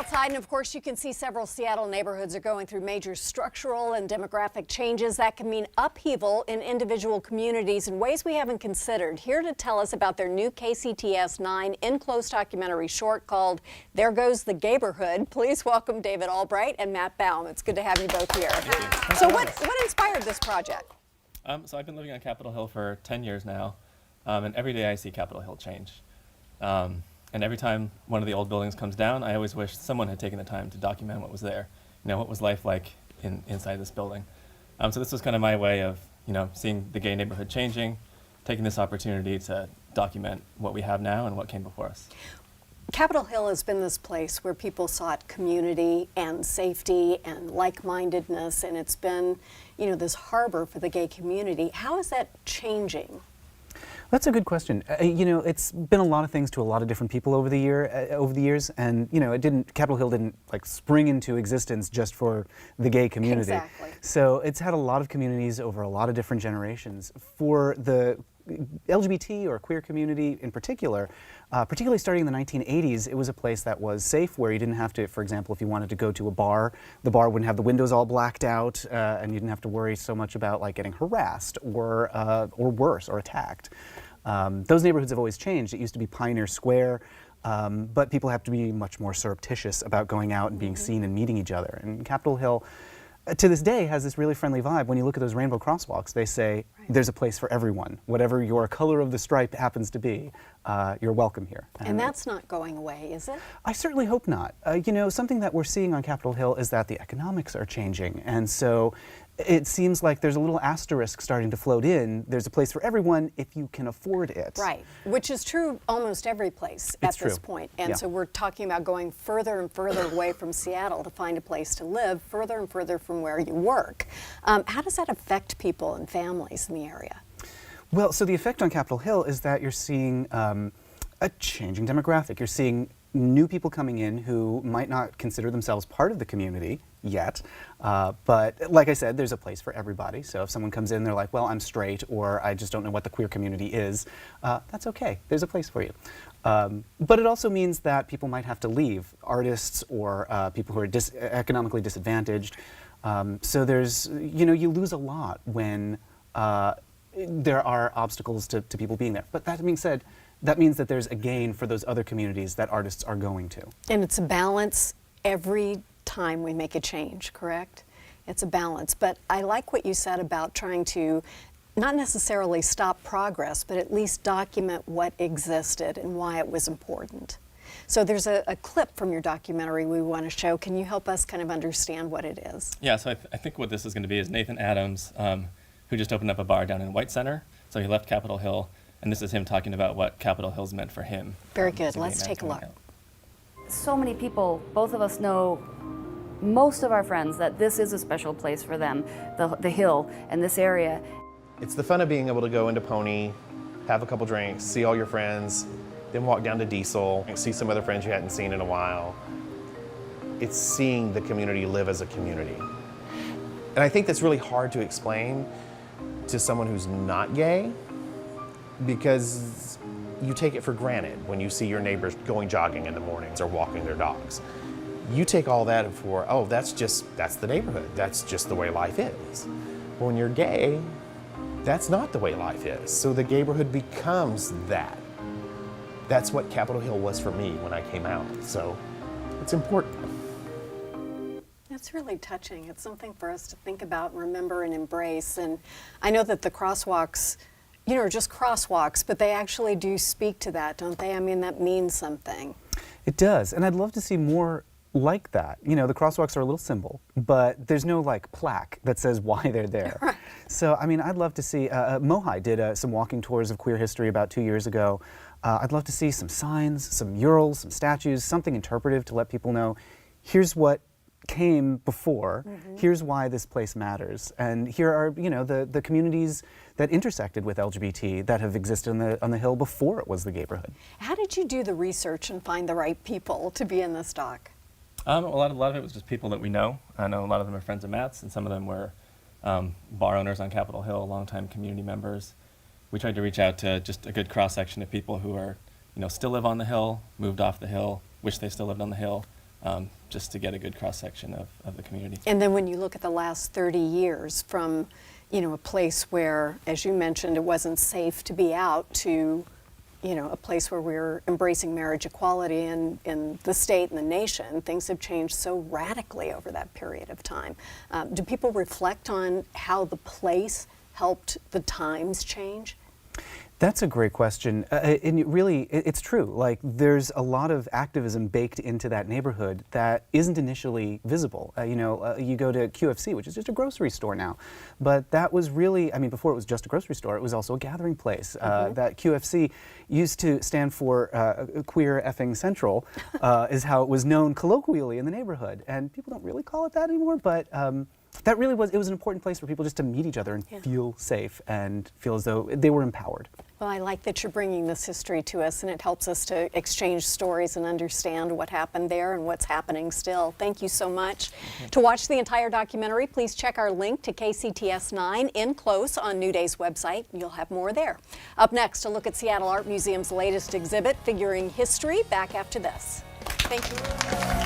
outside, and of course you can see several Seattle neighborhoods are going through major structural and demographic changes that can mean upheaval in individual communities in ways we haven't considered. Here to tell us about their new KCTS 9 in-close documentary short called There Goes the Gayborhood, please welcome David Albright and Matt Baum. It's good to have you both here. So what inspired this project? So I've been living on Capitol Hill for 10 years now, and every day I see Capitol Hill change. And every time one of the old buildings comes down, I always wish someone had taken the time to document what was there. You know, what was life like inside this building. So this was kind of my way of, seeing the gay neighborhood changing, taking this opportunity to document what we have now and what came before us. Capitol Hill has been this place where people sought community and safety and like-mindedness, and it's been, this harbor for the gay community. How is that changing? That's a good question. It's been a lot of things to a lot of different people over the years, and Capitol Hill didn't like spring into existence just for the gay community. Exactly. So it's had a lot of communities over a lot of different generations. For the LGBT or queer community in particular, particularly starting in the 1980s, it was a place that was safe, where you didn't have to, for example, if you wanted to go to a bar, the bar wouldn't have the windows all blacked out, and you didn't have to worry so much about like getting harassed or worse, or attacked. Those neighborhoods have always changed. It used to be Pioneer Square, but people have to be much more surreptitious about going out and being seen and meeting each other. And Capitol Hill, to this day, has this really friendly vibe. When you look at those rainbow crosswalks, they say, there's a place for everyone. Whatever your color of the stripe happens to be, you're welcome here. And that's not going away, is it? I certainly hope not. Something that we're seeing on Capitol Hill is that the economics are changing. And so it seems like there's a little asterisk starting to float in. There's a place for everyone if you can afford it. Right, which is true almost every place at this point. And so we're talking about going further and further away from Seattle to find a place to live, further and further from where you work. How does that affect people and families in the area? Well, so the effect on Capitol Hill is that you're seeing a changing demographic. You're seeing new people coming in who might not consider themselves part of the community yet, but like I said, there's a place for everybody. So if someone comes in, they're like, well, I'm straight, or I just don't know what the queer community is, that's okay. There's a place for you. But it also means that people might have to leave, artists or people who are economically disadvantaged. So there's, you lose a lot when there are obstacles to people being there. But that being said, that means that there's a gain for those other communities that artists are going to. And it's a balance every time we make a change, correct? It's a balance. But I like what you said about trying to not necessarily stop progress, but at least document what existed and why it was important. So there's a clip from your documentary we want to show. Can you help us kind of understand what it is? Yeah, so I think what this is going to be is Nathan Adams, who just opened up a bar down in White Center. So he left Capitol Hill, and this is him talking about what Capitol Hill's meant for him. Very good. Let's take a look. So many people, both of us know, most of our friends, that this is a special place for them, the Hill and this area. It's the fun of being able to go into Pony, have a couple drinks, see all your friends, then walk down to Diesel and see some other friends you hadn't seen in a while. It's seeing the community live as a community. And I think that's really hard to explain to someone who's not gay, because you take it for granted when you see your neighbors going jogging in the mornings or walking their dogs. You take all that for, oh, that's the neighborhood. That's just the way life is. But when you're gay, that's not the way life is. So the gayborhood becomes that. That's what Capitol Hill was for me when I came out. So it's important. That's really touching. It's something for us to think about and remember and embrace. And I know that the crosswalks, are just crosswalks, but they actually do speak to that, don't they? I mean, that means something. It does, and I'd love to see more like that. The crosswalks are a little symbol, but there's no like plaque that says why they're there. Right. So, I mean, I'd love to see, Mohai did some walking tours of queer history about 2 years ago. I'd love to see some signs, some murals, some statues, something interpretive to let people know, here's what came before, here's why this place matters, and here are the communities that intersected with LGBT that have existed on the Hill before it was the Gayborhood. How did you do the research and find the right people to be in this doc? A lot of it was just people that we know. I know a lot of them are friends of Matt's, and some of them were bar owners on Capitol Hill, longtime community members. We tried to reach out to just a good cross-section of people who are, still live on the Hill, moved off the Hill, wish they still lived on the Hill, just to get a good cross-section of the community. And then when you look at the last 30 years from, you know, a place where, as you mentioned, it wasn't safe to be out to, you know, a place where we're embracing marriage equality in the state and the nation, things have changed so radically over that period of time. Do people reflect on how the place helped the times change? That's a great question. And it's true. Like, there's a lot of activism baked into that neighborhood that isn't initially visible. You go to QFC, which is just a grocery store now. But that was really, I mean, before it was just a grocery store, it was also a gathering place. That QFC used to stand for Queer Effing Central, is how it was known colloquially in the neighborhood. And people don't really call it that anymore, but that really was, it was an important place for people just to meet each other and feel safe and feel as though they were empowered. Well, I like that you're bringing this history to us, and it helps us to exchange stories and understand what happened there and what's happening still. Thank you so much. To watch the entire documentary, please check our link to KCTS 9 in close on New Day's website. You'll have more there. Up next, a look at Seattle Art Museum's latest exhibit, Figuring History, back after this. Thank you.